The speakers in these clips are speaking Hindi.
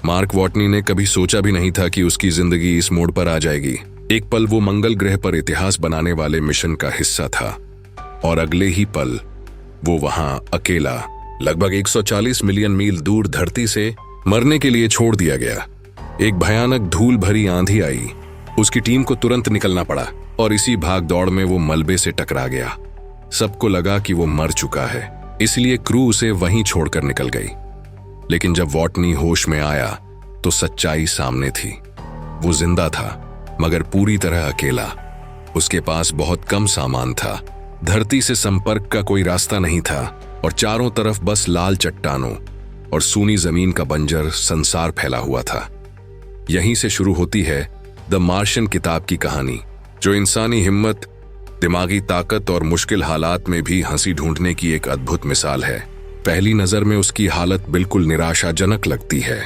मार्क वॉटनी ने कभी सोचा भी नहीं था कि उसकी जिंदगी इस मोड़ पर आ जाएगी। एक पल वो मंगल ग्रह पर इतिहास बनाने वाले मिशन का हिस्सा था और अगले ही पल वो वहां अकेला लगभग 140 मिलियन मील दूर धरती से मरने के लिए छोड़ दिया गया। एक भयानक धूल भरी आंधी आई। उसकी टीम को तुरंत निकलना पड़ा और इसी भाग दौड़ में वो मलबे से टकरा गया। सबको लगा कि वो मर चुका है, इसलिए क्रू उसे वहीं छोड़कर निकल गई। लेकिन जब वॉटनी होश में आया तो सच्चाई सामने थी। वो जिंदा था, मगर पूरी तरह अकेला। उसके पास बहुत कम सामान था, धरती से संपर्क का कोई रास्ता नहीं था और चारों तरफ बस लाल चट्टानों और सूनी जमीन का बंजर संसार फैला हुआ था। यहीं से शुरू होती है द मार्शियन किताब की कहानी, जो इंसानी हिम्मत, दिमागी ताकत और मुश्किल हालात में भी हंसी ढूंढने की एक अद्भुत मिसाल है। पहली नजर में उसकी हालत बिल्कुल निराशाजनक लगती है।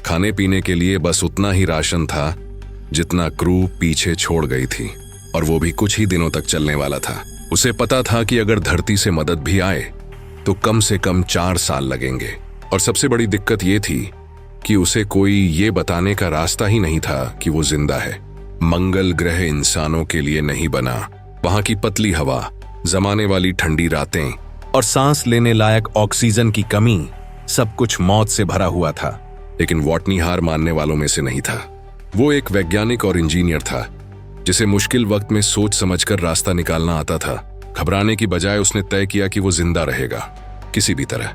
खाने पीने के लिए बस उतना ही राशन था जितना क्रू पीछे छोड़ गई थी, और वो भी कुछ ही दिनों तक चलने वाला था। उसे पता था कि अगर धरती से मदद भी आए तो कम से कम 4 साल लगेंगे। और सबसे बड़ी दिक्कत ये थी कि उसे कोई ये बताने का रास्ता ही नहीं था कि वो जिंदा है। मंगल ग्रह इंसानों के लिए नहीं बना। वहां की पतली हवा, जमाने वाली ठंडी रातें और सांस लेने लायक ऑक्सीजन की कमी, सब कुछ मौत से भरा हुआ था। लेकिन वॉटनी हार मानने वालों में से नहीं था। वो एक वैज्ञानिक और इंजीनियर था जिसे मुश्किल वक्त में सोच समझकर रास्ता निकालना आता था। घबराने की बजाय उसने तय किया कि वो जिंदा रहेगा किसी भी तरह,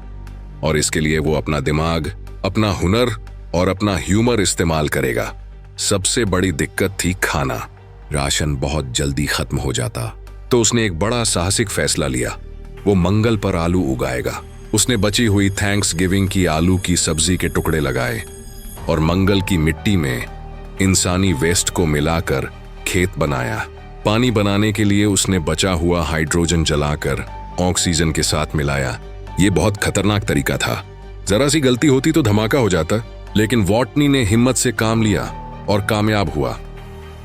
और इसके लिए वो अपना दिमाग, अपना हुनर और अपना ह्यूमर इस्तेमाल करेगा। सबसे बड़ी दिक्कत थी खाना। राशन बहुत जल्दी खत्म हो जाता, तो उसने एक बड़ा साहसिक फैसला लिया। वो मंगल पर आलू उगाएगा। उसने बची हुई थैंक्स गिविंग की आलू की सब्जी के टुकड़े लगाए और मंगल की मिट्टी में इंसानी वेस्ट को मिलाकर खेत बनाया। पानी बनाने के लिए उसने बचा हुआ हाइड्रोजन जलाकर ऑक्सीजन के साथ मिलाया। ये बहुत खतरनाक तरीका था। जरा सी गलती होती तो धमाका हो जाता, लेकिन वॉटनी ने हिम्मत से काम लिया और कामयाब हुआ।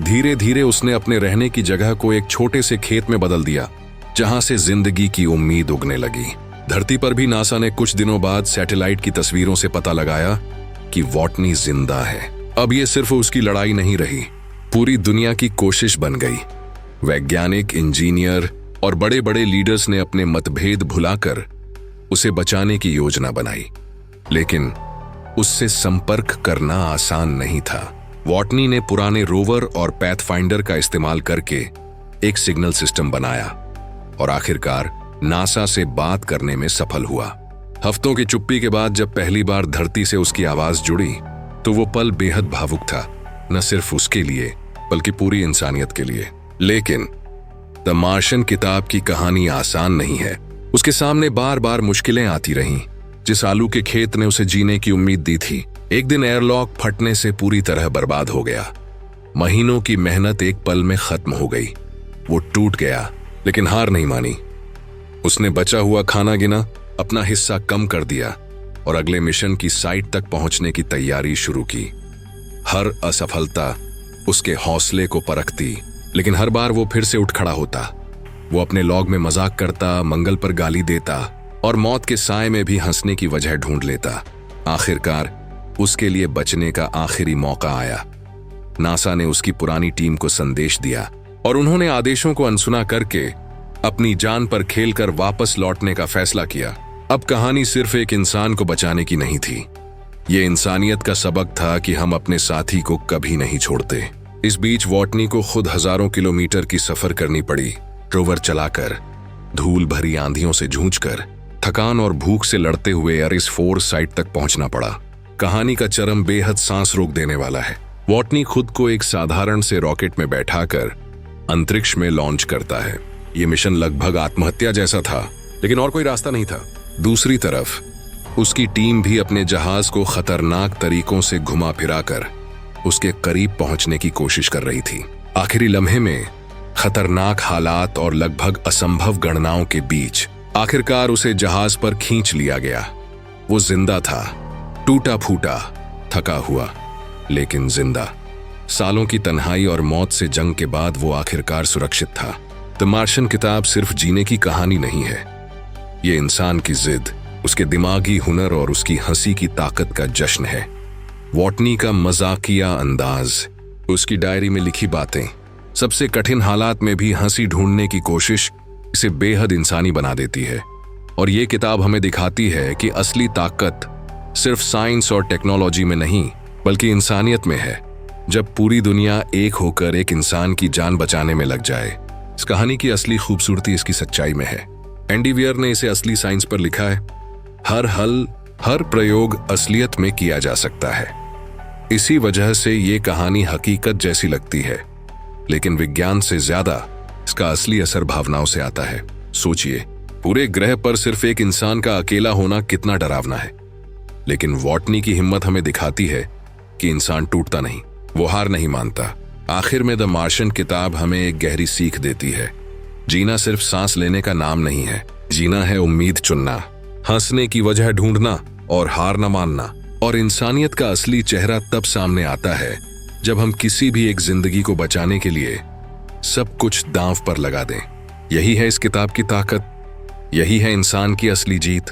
धीरे धीरे उसने अपने रहने की जगह को एक छोटे से खेत में बदल दिया, जहां से जिंदगी की उम्मीद उगने लगी। धरती पर भी नासा ने कुछ दिनों बाद सैटेलाइट की तस्वीरों से पता लगाया कि वॉटनी जिंदा है। अब ये सिर्फ उसकी लड़ाई नहीं रही, पूरी दुनिया की कोशिश बन गई। वैज्ञानिक, इंजीनियर और बड़े बड़े लीडर्स ने अपने मतभेद भुलाकर उसे बचाने की योजना बनाई, लेकिन उससे संपर्क करना आसान नहीं था। वॉटनी ने पुराने रोवर और पैथफाइंडर का इस्तेमाल करके एक सिग्नल सिस्टम बनाया और आखिरकार नासा से बात करने में सफल हुआ। हफ्तों की चुप्पी के बाद जब पहली बार धरती से उसकी आवाज जुड़ी तो वो पल बेहद भावुक था, न सिर्फ उसके लिए बल्कि पूरी इंसानियत के लिए। लेकिन द मार्शियन किताब की कहानी आसान नहीं है। उसके सामने बार बार मुश्किलें आती रहीं। जिस आलू के खेत ने उसे जीने की उम्मीद दी थी, एक दिन एयरलॉक फटने से पूरी तरह बर्बाद हो गया। महीनों की मेहनत एक पल में खत्म हो गई। वो टूट गया, लेकिन हार नहीं मानी। उसने बचा हुआ खाना गिना, अपना हिस्सा कम कर दिया और अगले मिशन की साइट तक पहुंचने की तैयारी शुरू की। हर असफलता उसके हौसले को परखती, लेकिन हर बार वो फिर से उठ खड़ा होता। वो अपने लॉग में मजाक करता, मंगल पर गाली देता और मौत के साए में भी हंसने की वजह ढूंढ लेता। आखिरकार उसके लिए बचने का आखिरी मौका आया। नासा ने उसकी पुरानी टीम को संदेश दिया और उन्होंने आदेशों को अनसुना करके अपनी जान पर खेलकर वापस लौटने का फैसला किया। अब कहानी सिर्फ एक इंसान को बचाने की नहीं थी, ये इंसानियत का सबक था कि हम अपने साथी को कभी नहीं छोड़ते। इस बीच वॉटनी को खुद हजारों किलोमीटर की सफर करनी पड़ी, रोवर चलाकर, धूल भरी आंधियों से जूझकर, थकान और भूख से लड़ते हुए एरिस 4 साइट तक पहुंचना पड़ा। कहानी का चरम बेहद सांस रोक देने वाला है। वॉटनी खुद को एक साधारण से रॉकेट में बैठाकर अंतरिक्ष में लॉन्च करता है। यह मिशन लगभग आत्महत्या जैसा था, लेकिन और कोई रास्ता नहीं था। दूसरी तरफ उसकी टीम भी अपने जहाज को खतरनाक तरीकों से घुमा फिराकर उसके करीब पहुंचने की कोशिश कर रही थी। आखिरी लम्हे में खतरनाक हालात और लगभग असंभव गणनाओं के बीच आखिरकार उसे जहाज पर खींच लिया गया। वो जिंदा था, टूटा फूटा, थका हुआ, लेकिन जिंदा। सालों की तन्हाई और मौत से जंग के बाद वो आखिरकार सुरक्षित था। द मार्शियन किताब सिर्फ जीने की कहानी नहीं है, ये इंसान की जिद, उसके दिमागी हुनर और उसकी हंसी की ताकत का जश्न है। वॉटनी का मजाकिया अंदाज, उसकी डायरी में लिखी बातें, सबसे कठिन हालात में भी हंसी ढूंढने की कोशिश इसे बेहद इंसानी बना देती है। और ये किताब हमें दिखाती है कि असली ताकत सिर्फ साइंस और टेक्नोलॉजी में नहीं बल्कि इंसानियत में है। जब पूरी दुनिया एक होकर एक इंसान की जान बचाने में लग जाए। इस कहानी की असली खूबसूरती इसकी सच्चाई में है। एंडी वियर ने इसे असली साइंस पर लिखा है। हर हल, हर प्रयोग असलियत में किया जा सकता है। इसी वजह से ये कहानी हकीकत जैसी लगती है, लेकिन विज्ञान से ज्यादा इसका असली असर भावनाओं से आता है। सोचिए, पूरे ग्रह पर सिर्फ एक इंसान का अकेला होना कितना डरावना है। लेकिन वॉटनी की हिम्मत हमें दिखाती है कि इंसान टूटता नहीं, वो हार नहीं मानता। आखिर में द मार्शियन किताब हमें एक गहरी सीख देती है। जीना सिर्फ सांस लेने का नाम नहीं है, जीना है उम्मीद चुनना, हंसने की वजह ढूंढना और हार न मानना। और इंसानियत का असली चेहरा तब सामने आता है जब हम किसी भी एक जिंदगी को बचाने के लिए सब कुछ दांव पर लगा दें। यही है इस किताब की ताकत, यही है इंसान की असली जीत।